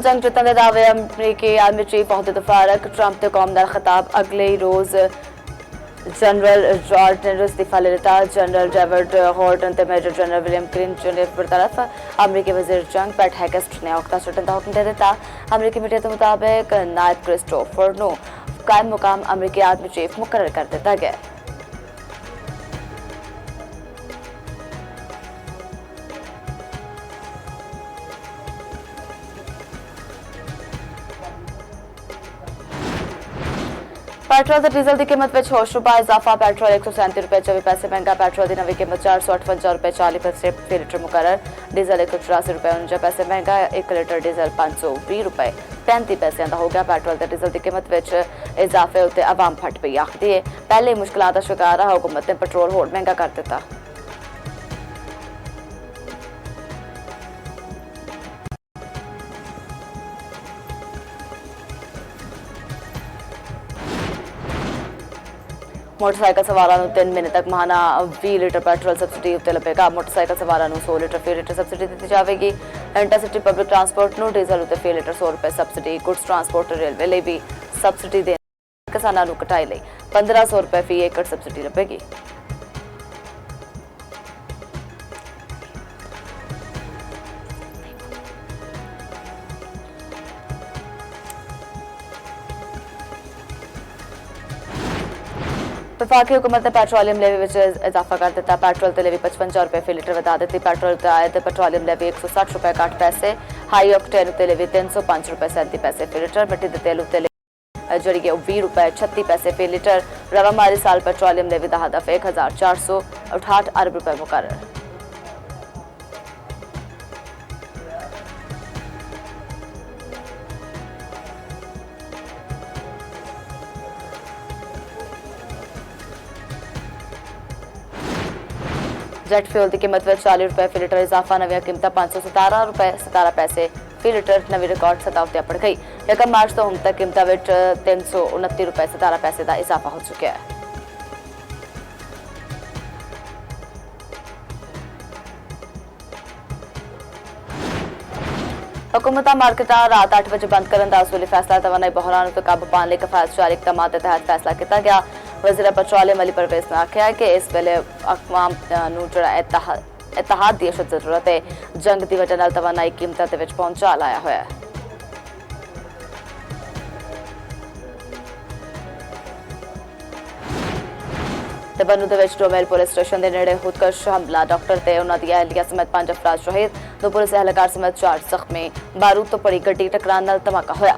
जंग जितन के दावे अमरीकी आर्मी चीफ अहदे फारक ट्रंप के कौम का खिताब अगले ही रोज जनरल जॉर्ज ने इस्तीफा ले लिता। जनरल डेविड हॉर्टन ते मेजर जनरल विलियम क्लिंटन ने बरतरफ अमरीकी वजीर जंग पैट हेगेस्ट ने औखता छुटन का हुक्म दे दिता। अमरीकी मीडिया के मुताबिक नायब क्रिस्टोफर नो कायम मुकाम अमरीकी आर्मी चीफ मुकर्रर कर दिता गया। पेट्रोल ते डीजल की कीमत में ₹6 इजाफा। पेट्रोल ₹137.24 महंगा। पेट्रोल की नवी कीमत ₹458.40 फी लीटर मुकर्रर। डीजल ₹184.49 महंगा। 1 लीटर डीजल ₹520.35 का हो गया। पेट्रोल ते डीजल की कीमत में इजाफे उत्ते आवाम फट पई आखदी है। पहले मुश्किलात का शिकार रहा हुकूमत ने पेट्रोल होर महंगा कर दिता। मोटरसाइकिल सवारां 3 महीने तक महाना 20 लीटर पेट्रोल सबसिडी उत्ते लभेगा। मोटरसाइकिल सवारां 100 लीटर फी लीटर सबसिडी दी जाएगी। इंटरसिटी पब्लिक ट्रांसपोर्ट को डीजल उत्ते फी litre ₹100 subsidy. Goods transport railway लिए भी सबसिडी देने किसानों को कटाई लिए ₹1500 फी एकड़ सबसिडी लभेगी। वफाकी हुकूमत ने पेट्रोलियम लेवी में इजाफा कर दिता। पेट्रोल ते लेवी ₹55 फी लीटर वधा दी। पेट्रोल ते आए पेट्रोलियम लेवी ₹160.60। हाई ऑक्टेन उत्ते लेवी ₹305.37 फी लीटर। मिट्टी के तेल उत्ते जी ₹20.36 फी लीटर। रवा माली साल पेट्रोलियम लेवी का हदफ ₹1468 अरब मुकर्रर। जेट फ्यूल की कीमत में ₹40 फी लीटर इजाफा। नवी कीमत ₹517.17 फी लीटर नवी रिकॉर्ड सतह उत्ते अपड़ गई। 1 मार्च तो हम तक कीमत में ₹329.17 का इजाफा हो चुका है। हुकूमत मार्केट रात 8 बजे बंद करने का असूली फैसला। तवानाई बहरान उत्ते काबू पाने लिए कफायत जारी इकदाम के तहत फैसला किया गया। वज़ीर पेट्रोलियम अली परवेज़ ने आख्या कि इस वेले अकवाम इतिहाद की अशद जरूरत है। जंग की वजह तवानाई कीमतों के पहुंचा लाया हुआ है। बन्नू डोमेल पुलिस स्टेशन के नेड़े खुदकश हमला। डॉक्टर ते उन्होंने अहलिया समेत 5 अफराद शहीद। 2 पुलिस एहलकार समेत 4 जख्मी। बारूद तो पड़ी गड्डी टकराने धमाका होया।